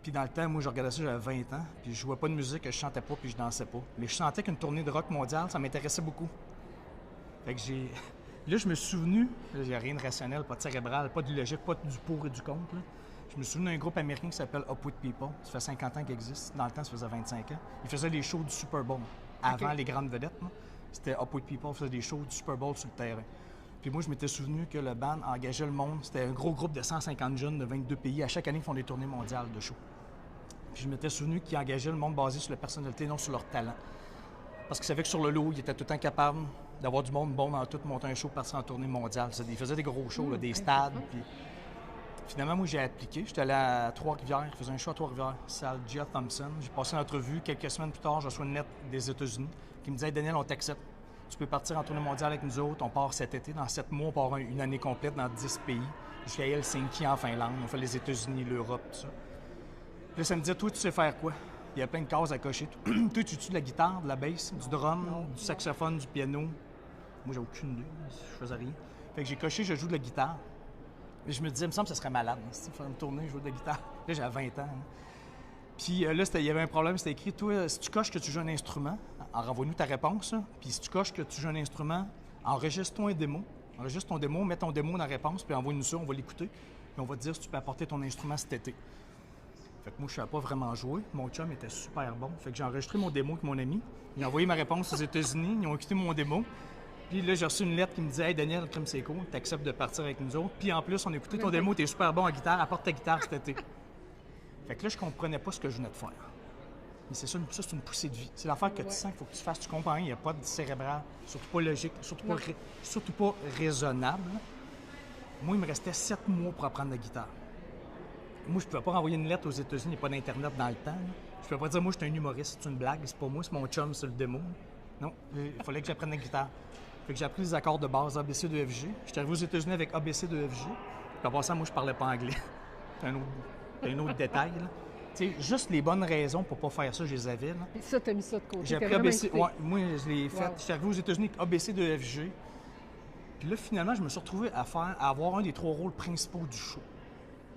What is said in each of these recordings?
Puis dans le temps, moi, je regardais ça, j'avais 20 ans, puis je jouais pas de musique, je chantais pas, puis je dansais pas. Mais je sentais qu'une tournée de rock mondiale, ça m'intéressait beaucoup. Fait que j'ai... Là, je me suis souvenu, il n'y a rien de rationnel, pas de cérébral, pas de logique, pas du pour et du contre. Là. Je me suis souvenu d'un groupe américain qui s'appelle Up With People. Ça fait 50 ans qu'il existe. Dans le temps, ça faisait 25 ans. Ils faisaient les shows du Super Bowl. Avant les grandes vedettes, là, c'était Up With People, faisait des shows du Super Bowl sur le terrain. Puis moi, je m'étais souvenu que le band engageait le monde. C'était un gros groupe de 150 jeunes de 22 pays. À chaque année, ils font des tournées mondiales de shows. Puis je m'étais souvenu qu'ils engageaient le monde basé sur la personnalité, non sur leur talent. Parce qu'ils savaient que sur le lot, ils étaient tout le temps capables d'avoir du monde bon dans tout, monter un show, partir en tournée mondiale. Ils faisaient des gros shows, là, des stades. Puis... Finalement, moi, j'ai appliqué. J'étais allé à Trois-Rivières, je faisais un show à Trois-Rivières, salle Gia Thompson. J'ai passé l'entrevue. Quelques semaines plus tard, je reçois une lettre des États-Unis qui me disait « Daniel, on t'accepte. Tu peux partir en tournée mondiale avec nous autres. On part cet été. Dans 7 mois, on part une année complète dans 10 pays. Jusqu'à Helsinki, en Finlande. On fait les États-Unis, l'Europe, tout ça. » Puis là, ça me disait « Toi, tu sais faire quoi? » Il y a plein de cases à cocher. Toi, tu tues de la guitare, de la basse, du drum, du saxophone, du piano. Moi, j'ai aucune idée. Je faisais rien. Fait que j'ai coché, je joue de la guitare. Et je me disais, il me semble que ce serait malade, faire une tournée, jouer de la guitare. Là, j'avais 20 ans. Hein. Puis là, il y avait un problème, c'était écrit, toi, si tu coches que tu joues un instrument, renvoie-nous ta réponse. Hein. Puis si tu coches que tu joues un instrument, enregistre-toi un démo. Enregistre ton démo, mets ton démo dans la réponse, puis envoie-nous ça, on va l'écouter. Puis on va te dire si tu peux apporter ton instrument cet été. Fait que moi, je ne savais pas vraiment jouer. Mon chum était super bon. Fait que j'ai enregistré mon démo avec mon ami. Il a envoyé ma réponse aux États-Unis. Ils ont écouté mon démo. Puis là, j'ai reçu une lettre qui me disait « Hey Daniel, comme c'est cool, t'acceptes de partir avec nous autres. Puis en plus, on a écouté ton démo, t'es super bon en guitare, apporte ta guitare cet été. » Fait que là, je comprenais pas ce que je venais de faire. Mais c'est ça, c'est une poussée de vie. C'est l'affaire que tu sens qu'il faut que tu fasses. Tu comprends, il n'y a pas de cérébral, surtout pas logique, surtout pas raisonnable. Moi, il me restait 7 mois pour apprendre la guitare. Moi, je pouvais pas renvoyer une lettre aux États-Unis, il n'y a pas d'Internet dans le temps. Là. Je pouvais pas dire, moi, je suis un humoriste, c'est une blague, c'est pas moi, c'est mon chum, c'est le démo. Non, il fallait que j'apprenne la guitare. Fait que j'ai appris les accords de base ABC de FG. J'étais arrivé aux États-Unis avec ABC de FG. Puis en passant, moi, je parlais pas anglais. C'est un autre détail, là. Tu sais, juste les bonnes raisons pour pas faire ça, je les avais, là. Et ça, t'as mis ça de côté. J'ai appris ABC. Ouais, moi, je l'ai fait. J'étais arrivé aux États-Unis avec ABC de FG. Puis là, finalement, je me suis retrouvé à avoir un des 3 rôles principaux du show.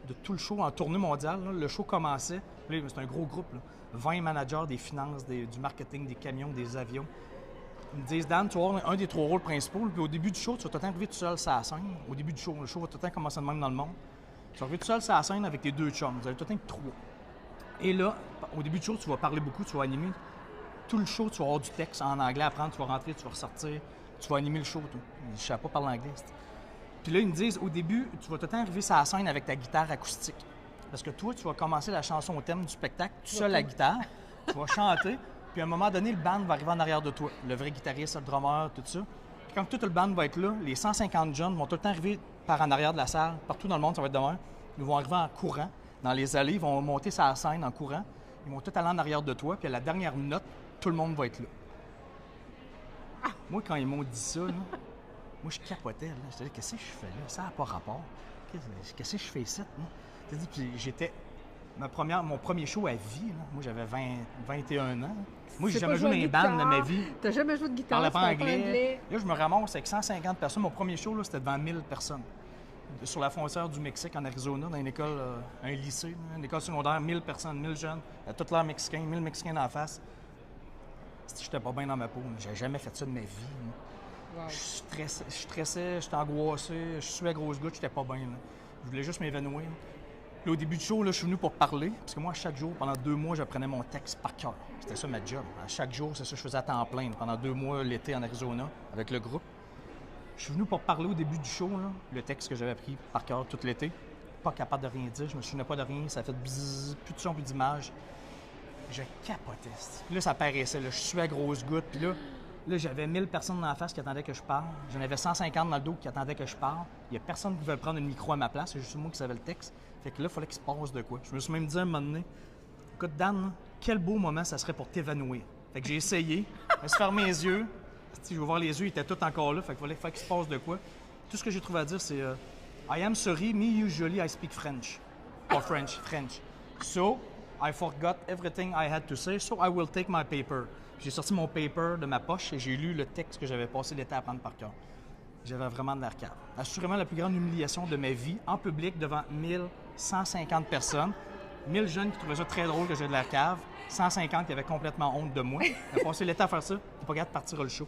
De tout le show en tournée mondiale. Là, le show commençait. Là, c'est un gros groupe. Là. 20 managers des finances, du marketing, des camions, des avions. Ils me disent, Dan, tu vas avoir un des 3 rôles principaux. Puis au début du show, tu vas tout le temps arriver tout seul sur la scène. Au début du show, le show va tout le temps commencer de même dans le monde. Tu vas arriver tout seul sur la scène avec tes 2 chums. Vous allez tout le temps être 3. Et là, au début du show, tu vas parler beaucoup, tu vas animer. Tout le show, tu vas avoir du texte en anglais à apprendre. Tu vas rentrer, tu vas ressortir. Tu vas animer le show. Tout. Je ne sais pas parler anglais. Puis là, ils me disent, au début, tu vas tout le temps arriver sur la scène avec ta guitare acoustique. Parce que toi, tu vas commencer la chanson au thème du spectacle, tout seul la guitare. Tu vas chanter. Puis à un moment donné, le band va arriver en arrière de toi. Le vrai guitariste, le drummer, tout ça. Puis quand tout le band va être là, les 150 jeunes vont tout le temps arriver par en arrière de la salle. Partout dans le monde, ça va être demain. Ils vont arriver en courant. Dans les allées, ils vont monter sur la scène en courant. Ils vont tout aller en arrière de toi. Puis à la dernière note, tout le monde va être là. Ah! Moi, quand ils m'ont dit ça, là, moi, je capotais. Là. Je me disais, qu'est-ce que je fais là? Ça n'a pas rapport. Qu'est-ce que je fais ici? Puis j'étais... Mon premier show à vie, là. Moi, j'avais 21 ans. Moi, j'ai jamais joué dans les bandes de ma vie. T'as jamais joué de Je guitare? parlais pas anglais. Là, je me ramasse avec 150 personnes. Mon premier show, là, c'était devant 1000 personnes. Sur la frontière du Mexique, en Arizona, dans une école, un lycée, une école secondaire, 1000 personnes, 1000 jeunes. Tout l'air mexicain, 1000 Mexicains dans la face. J'étais pas bien dans ma peau. J'ai jamais fait ça de ma vie. Wow. Je stressais, j'étais angoissé, je suais à grosse goutte, j'étais pas bien. Là. Je voulais juste m'évanouir. Là, au début du show, là, je suis venu pour parler, parce que moi, chaque jour, pendant 2 mois, j'apprenais mon texte par cœur. C'était ça ma job. À chaque jour, c'est ça que je faisais à temps plein, pendant 2 mois l'été en Arizona, avec le groupe. Je suis venu pour parler au début du show, là, le texte que j'avais appris par cœur tout l'été. Pas capable de rien dire, je me souvenais pas de rien, ça a fait bzzz, plus de son, plus d'image. Je capotais. Puis là, ça paraissait, là, je suais à grosses gouttes, puis là, j'avais 1000 personnes dans la face qui attendaient que je parle. J'en avais 150 dans le dos qui attendaient que je parle. Il n'y a personne qui voulait prendre le micro à ma place. C'est juste moi qui savais le texte. Fait que là, il fallait qu'il se passe de quoi. Je me suis même dit à un moment donné, écoute, Dan, là, quel beau moment ça serait pour t'évanouir. Fait que j'ai essayé. Je me suis fermé les yeux. Je vais voir les yeux, ils étaient tous encore là. Fait qu'il fallait qu'il se passe de quoi. Tout ce que j'ai trouvé à dire, c'est I am sorry, me usually I speak French. Or French. So, I forgot everything I had to say, so I will take my paper. J'ai sorti mon paper de ma poche et j'ai lu le texte que j'avais passé l'été à apprendre par cœur. J'avais vraiment de l'air calme. Assurément la plus grande humiliation de ma vie, en public, devant 1150 personnes. 1000 jeunes qui trouvaient ça très drôle que j'ai de la cave, 150 qui avaient complètement honte de moi. J'ai passé l'été à faire ça, t'es pas capable de partir le show.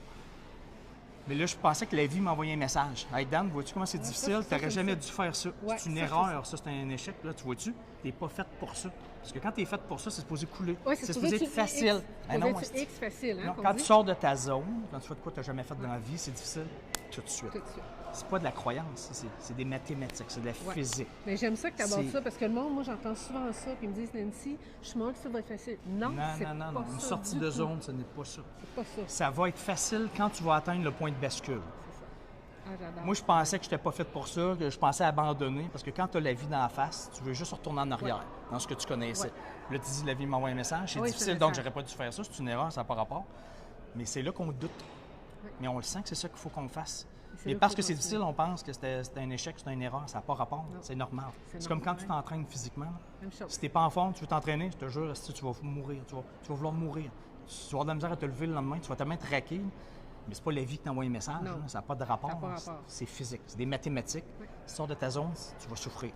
Mais là, je pensais que la vie m'envoyait un message. Hey Dan, vois-tu comment c'est difficile? Tu n'aurais jamais dû faire ça. Ouais, c'est une erreur, ça, c'est un échec. Là, tu vois-tu? Tu n'es pas faite pour ça. Parce que quand tu es faite pour ça, c'est supposé couler. Ouais, c'est supposé être facile. C'est supposé X facile. Hein, non, quand tu sors de ta zone, quand tu fais de quoi tu n'as jamais fait dans la vie, c'est difficile tout de suite. C'est pas de la croyance, c'est des mathématiques, c'est de la physique. Mais j'aime ça que tu abordes ça parce que le monde, moi, j'entends souvent ça, puis ils me disent, Nancy, je suis que ça va être facile. Non, c'est pas ça. Une sortie de zone, ce n'est pas ça. C'est pas ça. Ça va être facile quand tu vas atteindre le point de bascule. Moi, je pensais que je n'étais pas faite pour ça, que je pensais abandonner, parce que quand tu as la vie dans la face, tu veux juste retourner en arrière, dans ce que tu connaissais. Là, tu dis, la vie m'envoie un message, c'est difficile, donc j'aurais pas dû faire ça, c'est une erreur, ça n'a pas rapport. Mais c'est là qu'on doute. Mais on le sent que c'est ça qu'il faut qu'on fasse. Et parce que c'est difficile, on pense que c'était un échec, c'était une erreur, ça n'a pas rapport, c'est normal. C'est comme quand tu t'entraînes physiquement. Si tu n'es pas en forme, tu veux t'entraîner, je te jure, tu vas mourir, tu vas vouloir mourir. Tu vas avoir de la misère à te lever le lendemain, tu vas tellement te raquer. Mais c'est pas la vie qui t'envoie un message, ça n'a pas de rapport. C'est physique, c'est des mathématiques. Si tu sors de ta zone, tu vas souffrir.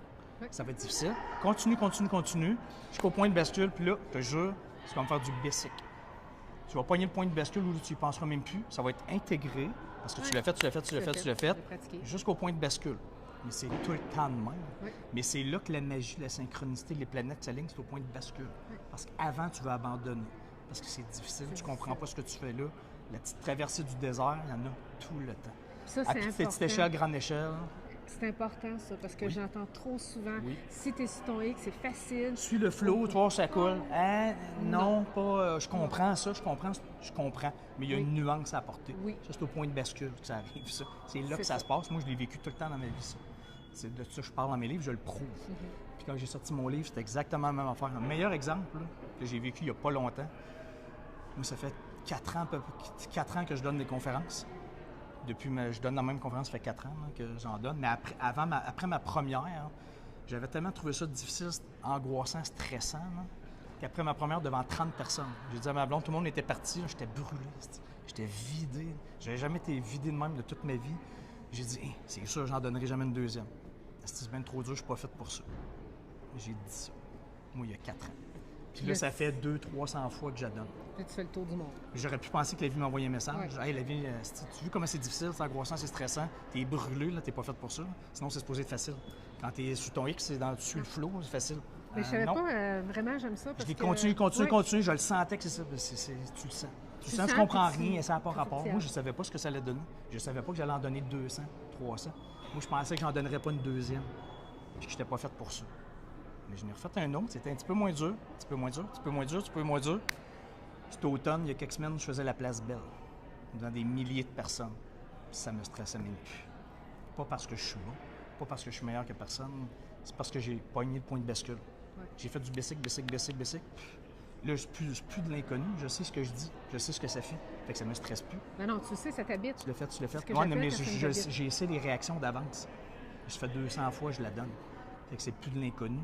Ça va être difficile. Continue, jusqu'au point de bascule, puis là, je te jure, tu vas me faire du basic. Tu vas pogner le point de bascule où tu y penseras même plus. Ça va être intégré, parce que tu l'as fait, jusqu'au point de bascule. Mais c'est tout le temps de même. Mais c'est là que la magie, la synchronicité, les planètes s'alignent, c'est au point de bascule. Parce qu'avant, tu vas abandonner. Parce que c'est difficile, tu comprends pas ce que tu fais là. La petite traversée du désert, il y en a tout le temps. Ça, à petite échelle, grande échelle. C'est important, ça, parce que j'entends trop souvent, si tu es sur ton X, c'est facile. Suis le flow, tu vois, ça coule. Non, pas. Je comprends ça, je comprends. Mais il y a une nuance à apporter. Ça, c'est au point de bascule que ça arrive, ça. C'est là que ça se passe. Moi, je l'ai vécu tout le temps dans ma vie, ça. C'est de ça que je parle dans mes livres, je le prouve. Puis quand j'ai sorti mon livre, c'était exactement la même affaire. Un meilleur exemple là, que j'ai vécu il n'y a pas longtemps. Moi, ça fait 4 ans que je donne des conférences. Je donne la même conférence, ça fait 4 ans là, que j'en donne. Mais après ma première, j'avais tellement trouvé ça difficile, angoissant, stressant, là, qu'après ma première, devant 30 personnes, j'ai dit à ma blonde, tout le monde était parti, là, j'étais brûlé, j'étais vidé. J'avais jamais été vidé de même de toute ma vie. J'ai dit, hey, c'est sûr, j'en donnerai jamais une deuxième. C'est bien trop dur, je suis pas fait pour ça. J'ai dit ça. Moi, il y a 4 ans. Puis là, ça fait 200-300 fois que j'adonne. Là, tu fais le tour du monde. J'aurais pu penser que la vie m'envoyait un message. Hey, la vie, tu vois comment c'est difficile, c'est angoissant, c'est stressant. T'es brûlé, là, t'es pas fait pour ça. Sinon, c'est supposé être facile. Quand t'es sur ton X, tu suis le flow, c'est facile. Mais je savais pas, vraiment, j'aime ça. Parce je continue. Je le sentais que c'est ça. Tu le sens. Tu sens, je comprends rien, ça n'a pas rapport. Moi, je savais pas ce que ça allait donner. Je savais pas que j'allais en donner 200, 300. Moi, je pensais que j'en donnerais pas une deuxième. Puis que j'étais pas fait pour ça. Mais je n'ai refait un autre, c'était un petit peu moins dur, Cet automne, il y a quelques semaines, je faisais la Place Belle, devant des milliers de personnes. Puis ça me stressait même plus. Pas parce que je suis bon, pas parce que je suis meilleur que personne, c'est parce que j'ai pogné le point de bascule. J'ai fait du basic. Là, je plus de l'inconnu, je sais ce que je dis, je sais ce que ça fait. Fait que ça me stresse plus. Non, tu sais, ça t'habite. Tu l'as fait. Mais j'ai essayé les réactions d'avance. Je fais 200 fois, je la donne. Fait que c'est plus de l'inconnu.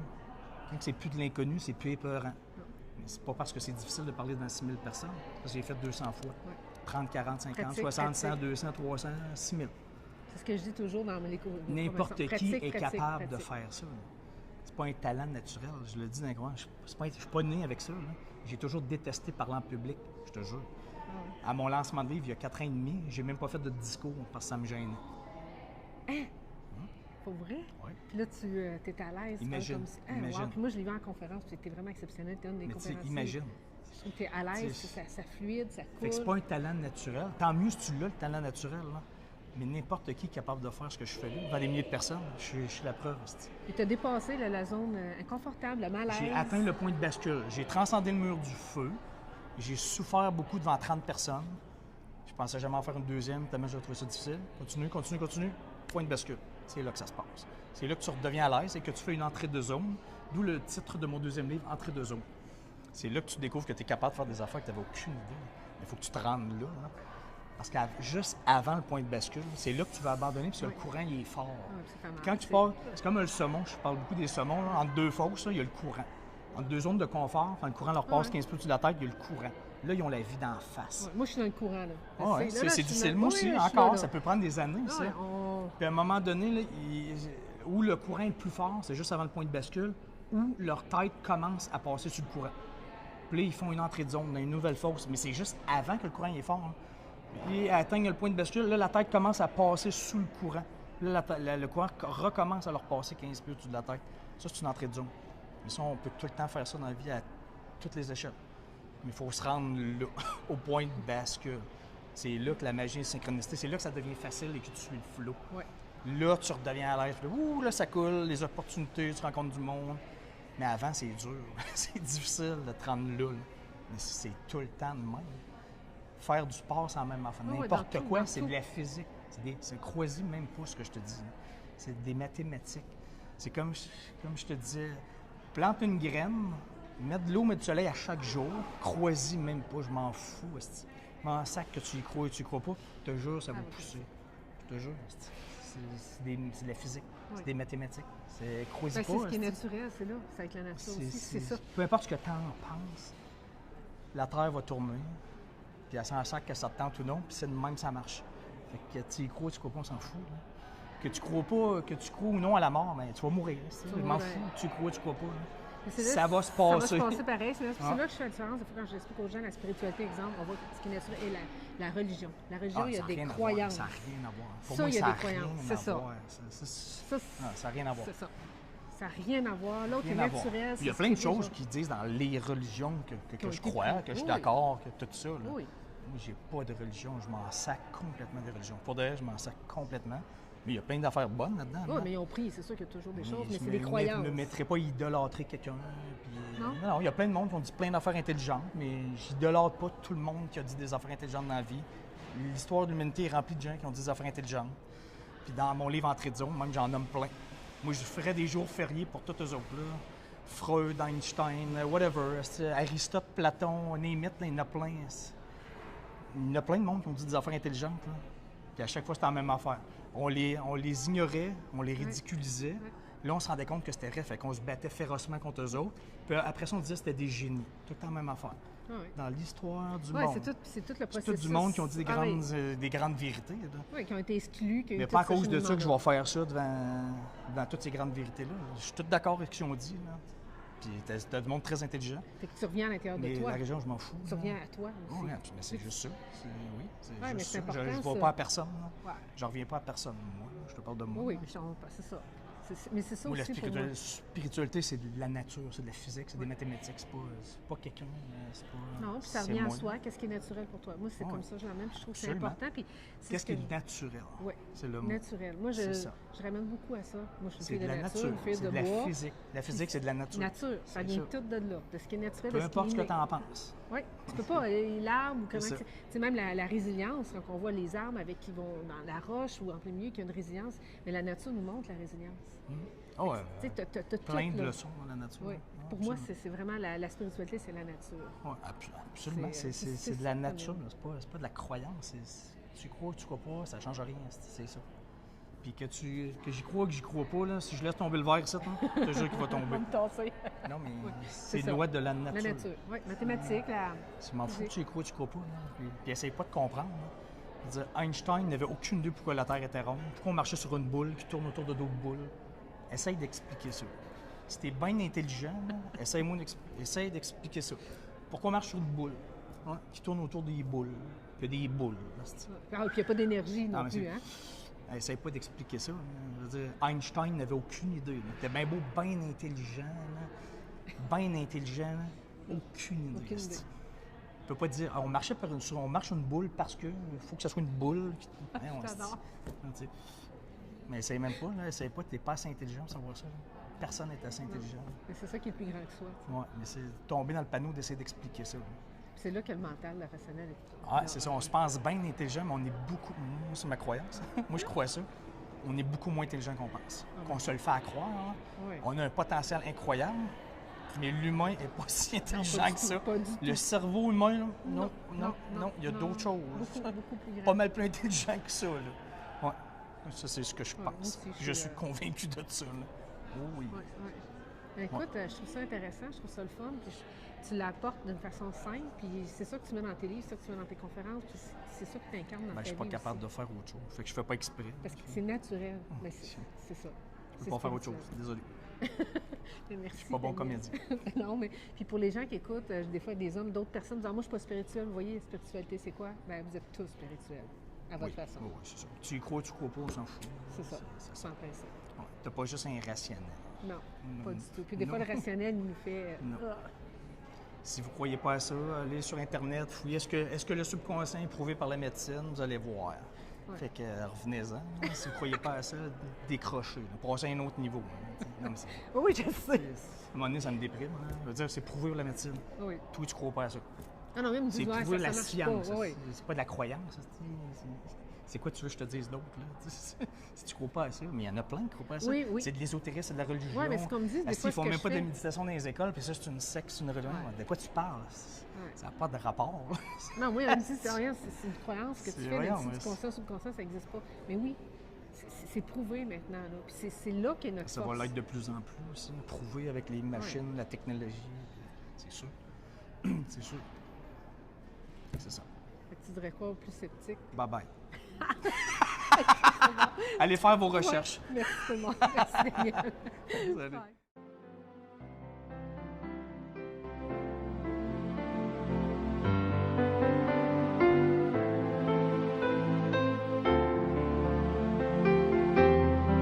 Quand c'est plus de l'inconnu, c'est plus épeurant. Mais c'est pas parce que c'est difficile de parler devant 6000 personnes, parce que j'ai fait 200 fois. 30, 40, 50, 60, 100, 200, 300, 6000. C'est ce que je dis toujours dans les cours. N'importe qui est capable de faire ça. C'est pas un talent naturel, je le dis d'un coin. Je suis pas né avec ça. Là. J'ai toujours détesté parler en public, je te jure. À mon lancement de livre, il y a 4 ans et demi, j'ai même pas fait de discours parce que ça me gênait. Hein? Pour vrai? Oui. Puis là, tu es à l'aise. Imagine. Wow. Puis moi, je l'ai vu en conférence, puis c'était vraiment exceptionnel. Tu donnes des conférences. Imagine. Je trouve que tu es à l'aise, ça fluide, ça coule. Fait que c'est pas un talent naturel. Tant mieux si tu l'as, le talent naturel. Là. Mais n'importe qui est capable de faire ce que je fais là, devant des milliers de personnes. Je suis la preuve. Et tu as dépassé la zone inconfortable, le malaise. J'ai atteint le point de bascule. J'ai transcendé le mur du feu. J'ai souffert beaucoup devant 30 personnes. Je pensais jamais en faire une deuxième, tellement j'ai trouvé ça difficile. Continue. Point de bascule. C'est là que ça se passe. C'est là que tu redeviens à l'aise et que tu fais une entrée de zone, d'où le titre de mon deuxième livre, Entrée de zone. C'est là que tu découvres que tu es capable de faire des affaires que tu n'avais aucune idée. Il faut que tu te rendes là. Parce que juste avant le point de bascule, c'est là que tu vas abandonner parce que le courant il est fort. Quand tu pars, c'est comme le saumon, je parle beaucoup des saumons, là, entre deux fosses, il y a le courant. Entre deux zones de confort, quand le courant leur passe 15 pieds au-dessus de la tête, il y a le courant. Là, ils ont la vie d'en face. Moi, je suis dans le courant. C'est difficile. Moi aussi, encore, ça peut prendre des années. Ça. Puis à un moment donné, là, où le courant est le plus fort, c'est juste avant le point de bascule. où leur tête commence à passer sur le courant. Puis là, ils font une entrée de zone dans une nouvelle fosse, mais c'est juste avant que le courant est fort. Hein. Puis ils atteignent le point de bascule, là, la tête commence à passer sous le courant. Là, le courant recommence à leur passer 15 pieds au-dessus de la tête. Ça, c'est une entrée de zone. Mais ça, on peut tout le temps faire ça dans la vie à toutes les échelles. Mais il faut se rendre là, au point de bascule. C'est là que la magie et la synchronicité, c'est là que ça devient facile et que tu suis le flow. Ouais. Là, tu redeviens à l'aise. Ouh, là, ça coule, les opportunités, tu rencontres du monde. Mais avant, c'est dur. C'est difficile de te rendre là. Mais c'est tout le temps de même. Faire du sport, c'est la même affaire. Ouais, N'importe dans quoi, tout. c'est de la physique. C'est croisis même pas ce que je te dis. C'est des mathématiques. C'est comme je te disais, plante une graine, mettre de l'eau, mettre du soleil à chaque jour, croisis même pas, je m'en fous. Esti. Je m'en sac que tu y crois et tu y crois pas. Je te jure, ça va pousser. Je te jure. Esti. C'est de la physique, c'est des mathématiques. C'est croisis Ben, pas. c'est ce qui est esti. naturel, c'est là. C'est avec la nature aussi, c'est ça. Peu importe ce que tu en penses, la Terre va tourner, puis elle s'en sac que ça te tente ou non, puis c'est de même ça marche. Fait que tu y crois pas, on s'en fout. Là. Que tu crois pas, que tu crois ou non à la mort, ben, tu vas mourir. Je m'en fous, tu crois pas. Là. Mais là, Ça va se Ça va passer. se passer pareil. C'est là Ah. que je fais la différence. Des fois, quand j'explique aux gens la spiritualité, exemple, on voit ce qui est naturel et la religion. La religion, il y a ça des rien à voir, croyances. ça n'a rien à voir. Pour Ça, moi, il y a ça des n'a croyances, rien c'est à ça. voir. Ça, Non, ça n'a rien à voir. c'est ça. Ça n'a rien à voir. L'autre est Rien à voir. naturel. Il y a c'est plein de ce qui est choses déjà- qui disent dans les religions que ont je été crois, pris. que je suis Oui. d'accord, que tout ça. Là. Oui. Moi, j'ai pas de religion. Je m'en sac complètement des religions. Pour de vrai, je m'en sac complètement. Mais il y a plein d'affaires bonnes là-dedans. Oui, là. mais ils ont pris. C'est sûr qu'il y a toujours des choses, mais je c'est des croyances. Je ne me mettrais pas à idolâtrer quelqu'un. Puis, Non? non, il y a plein de monde qui ont dit plein d'affaires intelligentes, mais j'idolâtre pas tout le monde qui a dit des affaires intelligentes dans la vie. L'histoire de l'humanité est remplie de gens qui ont dit des affaires intelligentes. Puis dans mon livre Entrée de zone, même j'en nomme plein. Moi, je ferais des jours fériés pour tous eux autres. Là. Freud, Einstein, whatever. Aristote, Platon, name it, là, il y en a plein. Il y en a plein de monde qui ont dit des affaires intelligentes. Là. Puis à chaque fois, c'était la même affaire. On les ignorait, on les ridiculisait. Là, on se rendait compte que c'était vrai, fait qu'on se battait férocement contre eux autres. Puis après ça, on disait que c'était des génies. Tout le temps la même affaire. Ah oui. Dans l'histoire du Oui, monde. c'est tout le C'est processus. tout du monde qui ont dit des Ah oui. grandes vérités. Là. Oui, qui ont été exclus. Qui ont eu Mais tout pas à ce cause de ça que je vais cheminement-là. faire ça devant toutes ces grandes vérités-là. Je suis tout d'accord avec ce qu'ils ont dit. Là. Puis t'as du monde très intelligent. Fait que tu reviens à l'intérieur Mais de toi. la région, je m'en fous. Tu reviens à toi aussi. Oui, mais c'est juste ça. Oui, c'est Ouais, mais juste c'est ça. Je important, ne vois ça. pas à personne. Là. Ouais. Je reviens pas à personne, moi. Je te parle de moi. Oui, mais c'est ça. Mais c'est ça Moi, la aussi pour moi. spiritualité, c'est de la nature, c'est de la physique, c'est des mathématiques. C'est pas quelqu'un. C'est pas, Non, puis ça c'est revient à moi. soi. Qu'est-ce qui est naturel pour toi? Moi, c'est Ouais. comme ça, je l'amène. Puis je trouve que c'est Absolument. important. Puis c'est Qu'est-ce ce qui que est naturel? Oui, C'est le mot. naturel. Moi, C'est ça. je ramène beaucoup à ça. Moi, je suis C'est une de fille la nature, nature. une fille C'est de de la bois. physique. La physique, c'est de la nature. Nature, ça C'est vient ça. tout de là. De ce qui est naturel, Peu de ce qui importe est ce que inné. tu en penses. Oui, tu peux pas. L'arbre, ou comment. C'est ça. Tu sais, même la résilience, quand on voit les arbres avec qui vont dans la roche ou en plein milieu, qui ont une résilience, mais la nature nous montre la résilience. Ah ouais, Tu sais, t'as plein tout, de là. leçons dans la nature. Oui. Ouais, Pour moi, absolument. c'est vraiment la spiritualité, c'est la nature. Ouais, absolument. C'est de la ça, nature. mais- C'est pas de la croyance. Tu crois ou tu crois pas, ça change rien. C'est ça. Puis que j'y crois ou que j'y crois pas, là, si je laisse tomber le verre ici, je te jure qu'il va tomber. me tasser. Non, mais c'est c'est ça. loi de la nature. La nature. Oui, mathématiques, Tu m'en fous que tu y crois ou tu crois pas. Là. Puis essaye pas de comprendre. Là. Je veux dire, Einstein n'avait aucune idée pourquoi la Terre était ronde, pourquoi on marchait sur une boule qui tourne autour de d'autres boules. Essaye d'expliquer ça. Si t'es bien intelligent, là, essaye d'expliquer ça. Pourquoi on marche sur une boule hein, qui tourne autour des boules? Puis il y a des boules. Là, c'est- Ah, puis il n'y a pas d'énergie non mais plus, c'est- hein? Essaye pas d'expliquer ça. Là. Je veux dire, Einstein n'avait aucune idée. Il était bien beau, bien intelligent. Bien intelligent. Là. Aucune idée. Aucune esti. idée. On peut pas dire, on marche une boule parce que faut que ça soit une boule. Hein, on se dit. J'adore. Tu sais. Mais essaye même pas, là. Essaye pas, t'es pas assez intelligent pour savoir ça. Là. Personne n'est assez intelligent. Mais c'est ça qui est le plus grand que soi. Ouais, mais c'est tomber dans le panneau d'essayer d'expliquer ça. là. C'est là que le mental, la rationnel est. Ah, c'est ça, on se pense bien intelligent, mais on est beaucoup. Moi, c'est ma croyance. Moi, je crois ça. On est beaucoup moins intelligent qu'on pense. Qu'on se le fait à croire. Hein. Oui. On a un potentiel incroyable, mais l'humain n'est pas si intelligent du que tout, ça. pas du tout. Le cerveau humain, là, non, il y a non. d'autres choses. Beaucoup plus grand. Pas mal plus intelligent que ça. Là. Ouais. Ça, c'est ce que je Ouais, pense. moi aussi, je suis convaincu de ça. Là. Oh oui. Oui, oui. Écoute, je trouve ça intéressant, je trouve ça le fun, puis tu l'apportes d'une façon simple, puis c'est ça que tu mets dans tes livres, c'est ça que tu mets dans tes conférences, puis c'est ça que tu incarnes dans Ben, ta je suis vie pas capable aussi. de faire autre chose. Fait que je fais pas exprès. Parce que c'est naturel, mais c'est ça. Je peux pas faire autre chose. Désolé. Mais merci. Je suis pas bon Daniel. comédien. Non, mais puis pour les gens qui écoutent, des fois, des hommes, d'autres personnes disent ah, moi, je suis pas spirituel. Vous voyez, la spiritualité, c'est quoi? Bien, vous êtes tous spirituels, à votre façon. Oui, c'est ça. Tu y crois, tu crois pas, on s'en fout. C'est ça, C'est sans principe. Ouais. T'as pas juste un rationnel. Non, Non. pas du tout. Puis des fois, Non. le rationnel, il nous fait. Non. Si vous ne croyez pas à ça, allez sur Internet, fouillez. Est-ce que le subconscient est prouvé par la médecine? Vous allez voir. Ouais. Fait que revenez-en. Si vous ne croyez pas à ça, décrochez. Là. Passez à un autre niveau. Hein. Non, mais Oui, je sais. à un moment donné, ça me déprime. Hein. Je veux dire, c'est prouvé par la médecine. Oui. Toi, tu ne crois pas à ça. Ah non, même C'est du doigt, prouvé ça la marche science. pas. Oui. C'est pas de la croyance. C'est quoi tu veux que je te dise d'autre? Là? Si tu ne crois pas à ça, mais il y en a plein qui ne croient pas à ça. Oui, oui. C'est de l'ésotérisme, c'est de la religion. Oui, mais c'est comme dit, des fois, Ils font ce que même je pas de fais- méditation dans les écoles, puis ça, c'est une secte, c'est une religion. Ouais. De quoi tu parles? Ouais. Ça n'a pas de rapport. Non, oui, on me dit, c'est rien, c'est une croyance que tu C'est fais, rien, même si mais du conscient, subconscient, ça n'existe pas. Mais oui, c'est prouvé maintenant. Là. Puis c'est là qu'est notre Ça force. va l'être de plus en plus aussi, prouvé avec les machines, la technologie. C'est sûr. C'est sûr. C'est ça. Fait que tu dirais quoi aux plus sceptiques? Bye bye. Allez faire vos recherches. Ouais. Merci tout le monde. Merci Daniel. Salut. Bye.